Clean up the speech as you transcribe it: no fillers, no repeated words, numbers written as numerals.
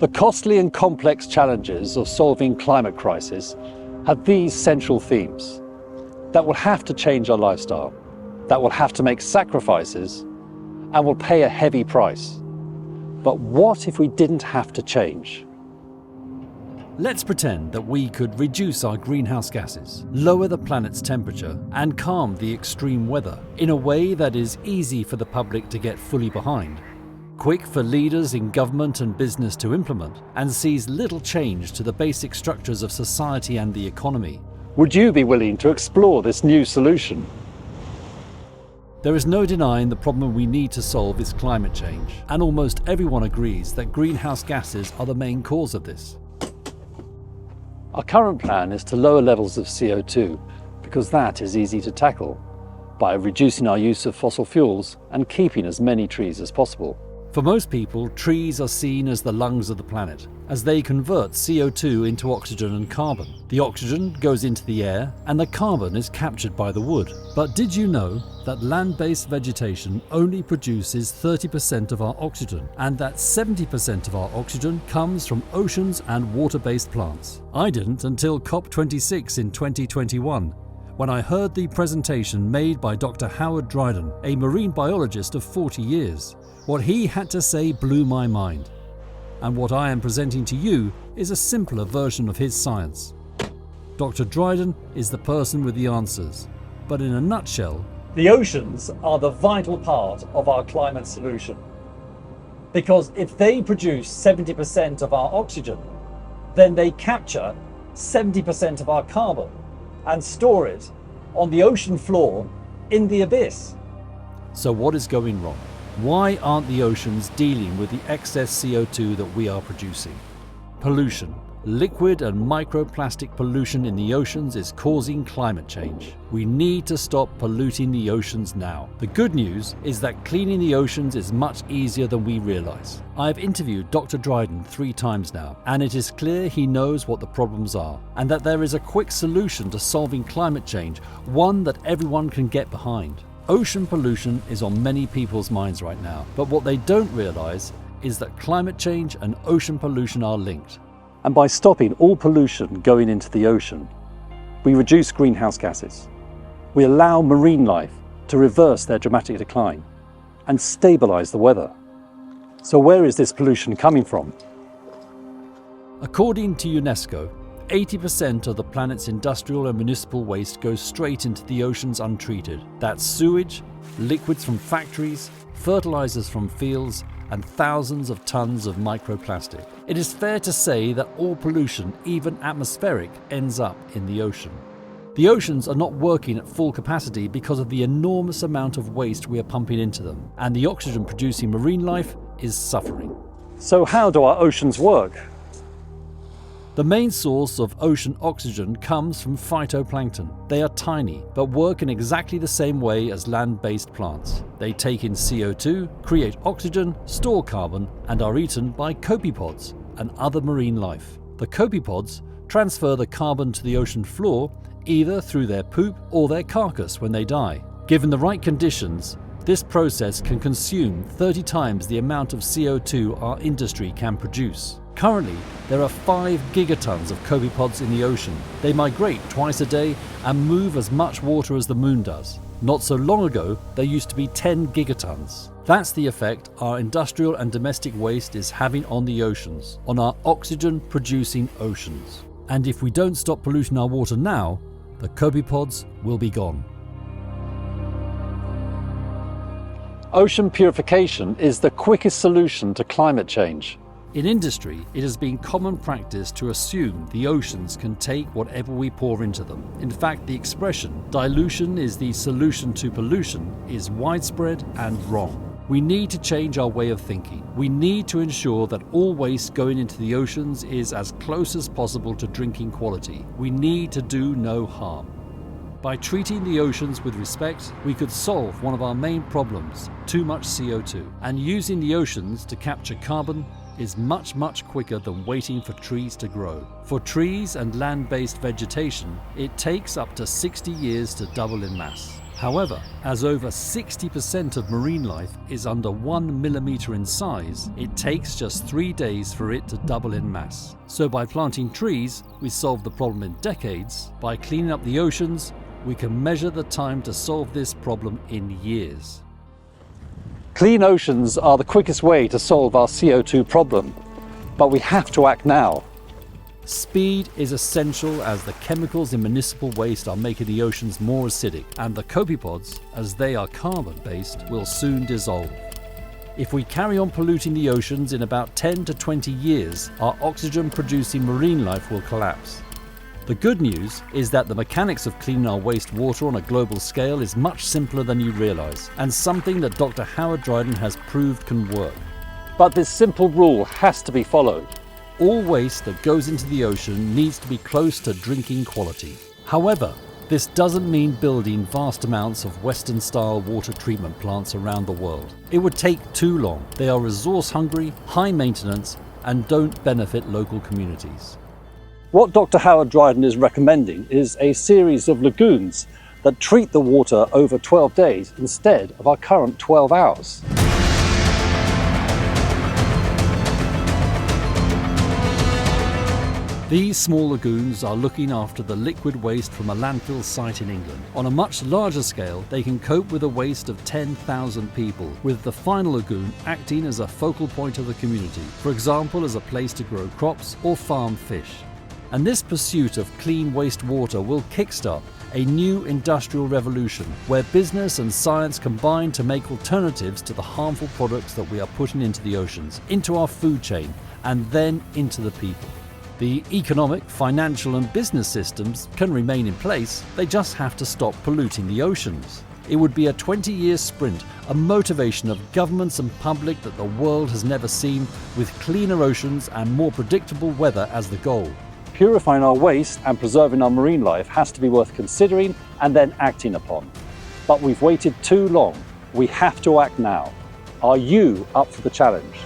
The costly and complex challenges of solving climate crisis have these central themes: that we'll have to change our lifestyle, that we'll have to make sacrifices, and we'll pay a heavy price. But what if we didn't have to change? Let's pretend that we could reduce our greenhouse gases, lower the planet's temperature, and calm the extreme weather in a way that is easy for the public to get fully behind, quick for leaders in government and business to implement, and sees little change to the basic structures of society and the economy. Would you be willing to explore this new solution? There is no denying the problem we need to solve is climate change, and almost everyone agrees that greenhouse gases are the main cause of this. Our current plan is to lower levels of CO2 because that is easy to tackle by reducing our use of fossil fuels and keeping as many trees as possible. For most people, trees are seen as the lungs of the planet, as they convert CO2 into oxygen and carbon. The oxygen goes into the air and the carbon is captured by the wood. But did you know that land-based vegetation only produces 30% of our oxygen, and that 70% of our oxygen comes from oceans and water-based plants? I didn't until COP26 in 2021, when I heard the presentation made by Dr. Howard Dryden, a marine biologist of 40 years. What he had to say blew my mind. And what I am presenting to you is a simpler version of his science. Dr. Dryden is the person with the answers, but in a nutshell, the oceans are the vital part of our climate solution. Because if they produce 70% of our oxygen, then they capture 70% of our carbon and store it on the ocean floor in the abyss. So what is going wrong? Why aren't the oceans dealing with the excess CO2 that we are producing? Pollution. Liquid and microplastic pollution in the oceans is causing climate change. We need to stop polluting the oceans now. The good news is that cleaning the oceans is much easier than we realize. I have interviewed Dr. Dryden 3 times now, and it is clear he knows what the problems are, and that there is a quick solution to solving climate change, one that everyone can get behind. Ocean pollution is on many people's minds right now, but what they don't realize is that climate change and ocean pollution are linked. And by stopping all pollution going into the ocean, we reduce greenhouse gases. We allow marine life to reverse their dramatic decline and stabilize the weather. So where is this pollution coming from? According to UNESCO, 80% of the planet's industrial and municipal waste goes straight into the oceans untreated. That's sewage, liquids from factories, fertilizers from fields, and thousands of tons of microplastic. It is fair to say that all pollution, even atmospheric, ends up in the ocean. The oceans are not working at full capacity because of the enormous amount of waste we are pumping into them, and the oxygen-producing marine life is suffering. So how do our oceans work? The main source of ocean oxygen comes from phytoplankton. They are tiny, but work in exactly the same way as land-based plants. They take in CO2, create oxygen, store carbon, and are eaten by copepods and other marine life. The copepods transfer the carbon to the ocean floor either through their poop or their carcass when they die. Given the right conditions, this process can consume 30 times the amount of CO2 our industry can produce. Currently, there are 5 gigatons of copepods in the ocean. They migrate twice a day and move as much water as the moon does. Not so long ago, there used to be 10 gigatons. That's the effect our industrial and domestic waste is having on the oceans, on our oxygen-producing oceans. And if we don't stop polluting our water now, the copepods will be gone. Ocean purification is the quickest solution to climate change. In industry, it has been common practice to assume the oceans can take whatever we pour into them. In fact, the expression, dilution is the solution to pollution, is widespread and wrong. We need to change our way of thinking. We need to ensure that all waste going into the oceans is as close as possible to drinking quality. We need to do no harm. By treating the oceans with respect, we could solve one of our main problems, too much CO2. And using the oceans to capture carbon is much quicker than waiting for trees to grow. For trees and land-based vegetation, it takes up to 60 years to double in mass. However, as over 60% of marine life is under 1 millimeter in size, it takes just 3 days for it to double in mass. So by planting trees, we solve the problem in decades. By cleaning up the oceans, we can measure the time to solve this problem in years. Clean oceans are the quickest way to solve our CO2 problem, but we have to act now. Speed is essential as the chemicals in municipal waste are making the oceans more acidic, and the copepods, as they are carbon-based, will soon dissolve. If we carry on polluting the oceans, in about 10 to 20 years, our oxygen-producing marine life will collapse. The good news is that the mechanics of cleaning our wastewater on a global scale is much simpler than you realise, and something that Dr. Howard Dryden has proved can work. But this simple rule has to be followed. All waste that goes into the ocean needs to be close to drinking quality. However, this doesn't mean building vast amounts of Western-style water treatment plants around the world. It would take too long. They are resource-hungry, high maintenance, and don't benefit local communities. What Dr. Howard Dryden is recommending is a series of lagoons that treat the water over 12 days instead of our current 12 hours. These small lagoons are looking after the liquid waste from a landfill site in England. On a much larger scale, they can cope with a waste of 10,000 people, with the final lagoon acting as a focal point of the community, for example as a place to grow crops or farm fish. And this pursuit of clean wastewater will kickstart a new industrial revolution where business and science combine to make alternatives to the harmful products that we are putting into the oceans, into our food chain, and then into the people. The economic, financial and business systems can remain in place, they just have to stop polluting the oceans. It would be a 20-year sprint, a motivation of governments and public that the world has never seen, with cleaner oceans and more predictable weather as the goal. Purifying our waste and preserving our marine life has to be worth considering and then acting upon. But we've waited too long. We have to act now. Are you up for the challenge?